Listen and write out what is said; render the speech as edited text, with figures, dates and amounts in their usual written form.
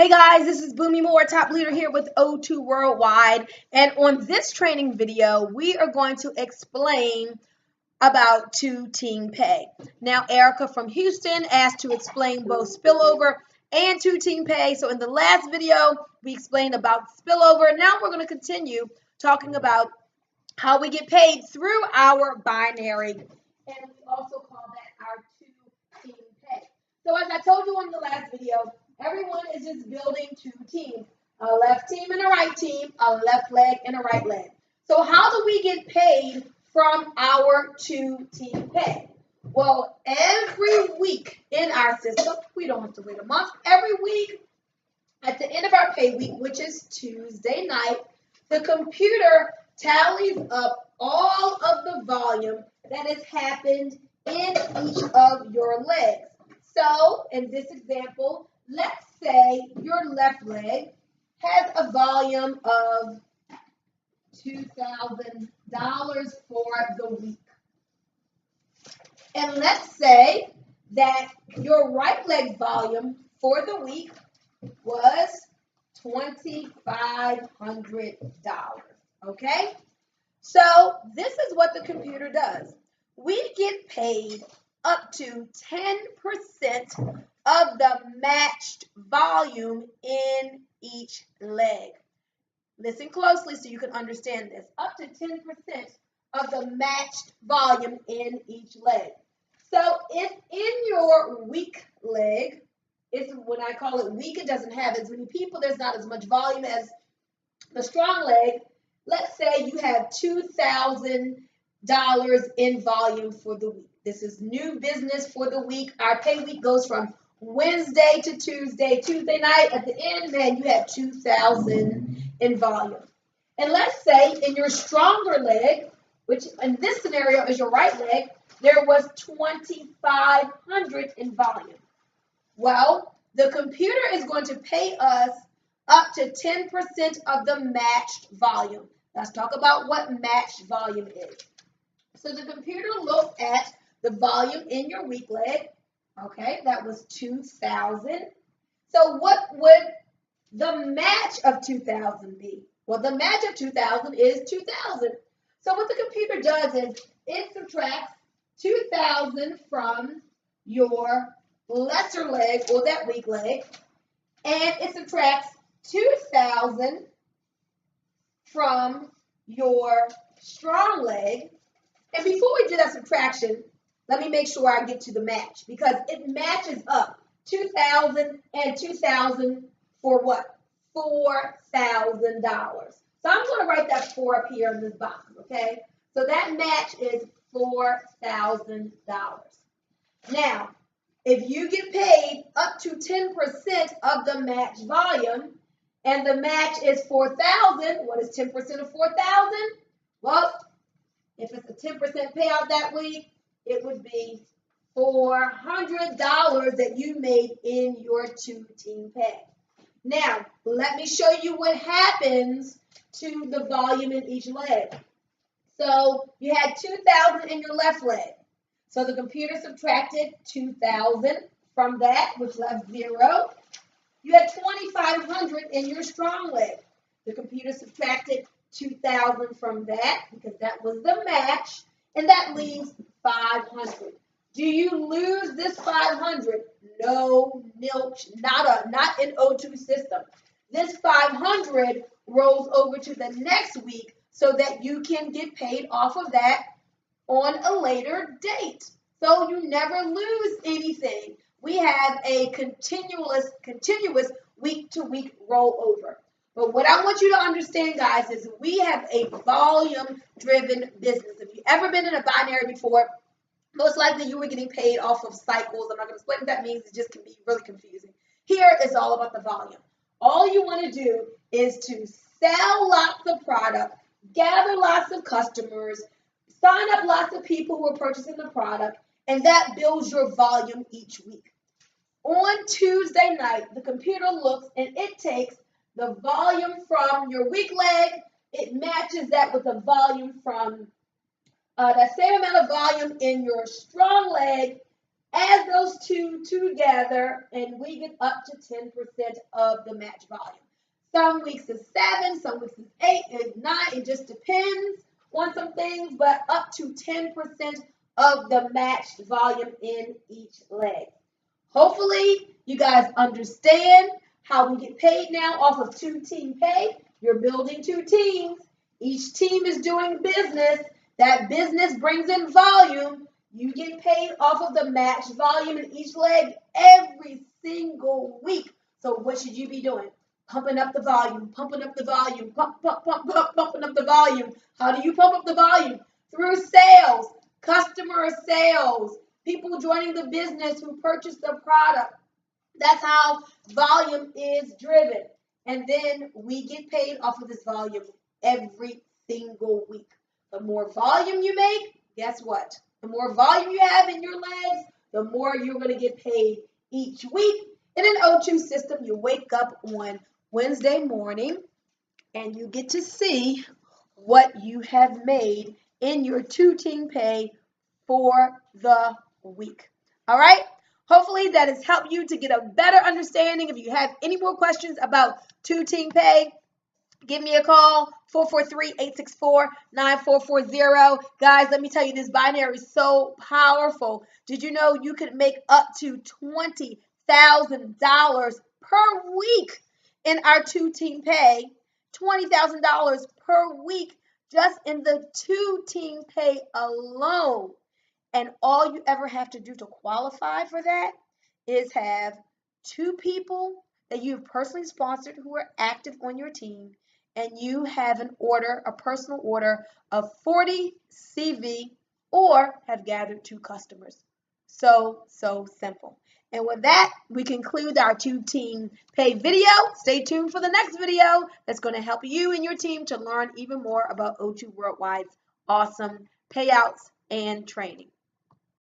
Hey guys, this is Bunmi Moore, top leader here with O2 Worldwide. And on this training video, we are going to explain about two-team pay. Now, Erica from Houston asked to explain both spillover and two-team pay. So in the last video, we explained about spillover. Now we're going to continue talking about how we get paid through our binary. And we also call that our two-team pay. So as I told you on the last video, everyone is just building two teams, a left team and a right team, a left leg and a right leg. So how do we get paid from our two-team pay? Well, every week in our system, we don't have to wait a month, every week at the end of our pay week, which is Tuesday night, the computer tallies up all of the volume that has happened in each of your legs. So in this example, let's say your left leg has a volume of $2,000 for the week. And let's say that your right leg volume for the week was $2,500. Okay? So this is what the computer does. We get paid up to 10% of the matched volume in each leg. Listen closely so you can understand this. Up to 10% of the matched volume in each leg. So if in your weak leg, it's when I call it weak, it doesn't have as many people, there's not as much volume as the strong leg. Let's say you have $2,000 in volume for the week. This is new business for the week. Our pay week goes from Wednesday to Tuesday. Tuesday night at the end, man, you have 2,000 in volume. And let's say in your stronger leg, which in this scenario is your right leg, there was 2,500 in volume. Well, the computer is going to pay us up to 10% of the matched volume. Let's talk about what matched volume is. So the computer looks at the volume in your weak leg. Okay, that was 2,000. So what would the match of 2,000 be? Well, the match of 2,000 is 2,000. So what the computer does is it subtracts 2,000 from your lesser leg or that weak leg, and it subtracts 2,000 from your strong leg. And before we do that subtraction, let me make sure I get to the match because it matches up 2,000 and 2,000 for what? $4,000. So I'm going to write that 4 up here in this box, okay? So that match is $4,000. Now, if you get paid up to 10% of the match volume and the match is 4,000, what is 10% of 4,000? Well, if it's a 10% payout that week, it would be $400 that you made in your two-team pay. Now, let me show you what happens to the volume in each leg. So you had 2,000 in your left leg. So the computer subtracted 2,000 from that, which left 0. You had 2,500 in your strong leg. The computer subtracted 2,000 from that because that was the match, and that leaves 500. Do you lose this 500? No, nilch, nada, not in O2 system. This 500 rolls over to the next week so that you can get paid off of that on a later date. So you never lose anything. We have a continuous week-to-week rollover. But what I want you to understand, guys, is we have a volume-driven business. If you've ever been in a binary before, most likely you were getting paid off of cycles. I'm not going to explain what that means. It just can be really confusing. Here is all about the volume. All you want to do is to sell lots of product, gather lots of customers, sign up lots of people who are purchasing the product, and that builds your volume each week. On Tuesday night, the computer looks and it takes the volume from your weak leg, it matches that with the volume from that same amount of volume in your strong leg, add those two together, and we get up to 10% of the match volume. Some weeks is 7, some weeks is 8, is 9. It just depends on some things, but up to 10% of the matched volume in each leg. Hopefully, you guys understand how we get paid now off of 2-team pay. You're building 2 teams. Each team is doing business. That business brings in volume. You get paid off of the matched volume in each leg every single week. So what should you be doing? Pumping up the volume, pumping up the volume, pumping up the volume. How do you pump up the volume? Through sales, customer sales, people joining the business who purchase the product. That's how volume is driven. And then we get paid off of this volume every single week. The more volume you make, guess what? The more volume you have in your legs, the more you're going to get paid each week. In an O2 system, you wake up on Wednesday morning and you get to see what you have made in your 2-team pay for the week. All right? Hopefully that has helped you to get a better understanding. If you have any more questions about 2-team pay, give me a call, 443-864-9440. Guys, let me tell you, this binary is so powerful. Did you know you could make up to $20,000 per week in our 2-team pay? $20,000 per week just in the 2-team pay alone. And all you ever have to do to qualify for that is have 2 people that you've personally sponsored who are active on your team, and you have an order, a personal order of 40 CV, or have gathered 2 customers. So simple. And with that, we conclude our 2-team pay video. Stay tuned for the next video that's going to help you and your team to learn even more about O2 Worldwide's awesome payouts and training.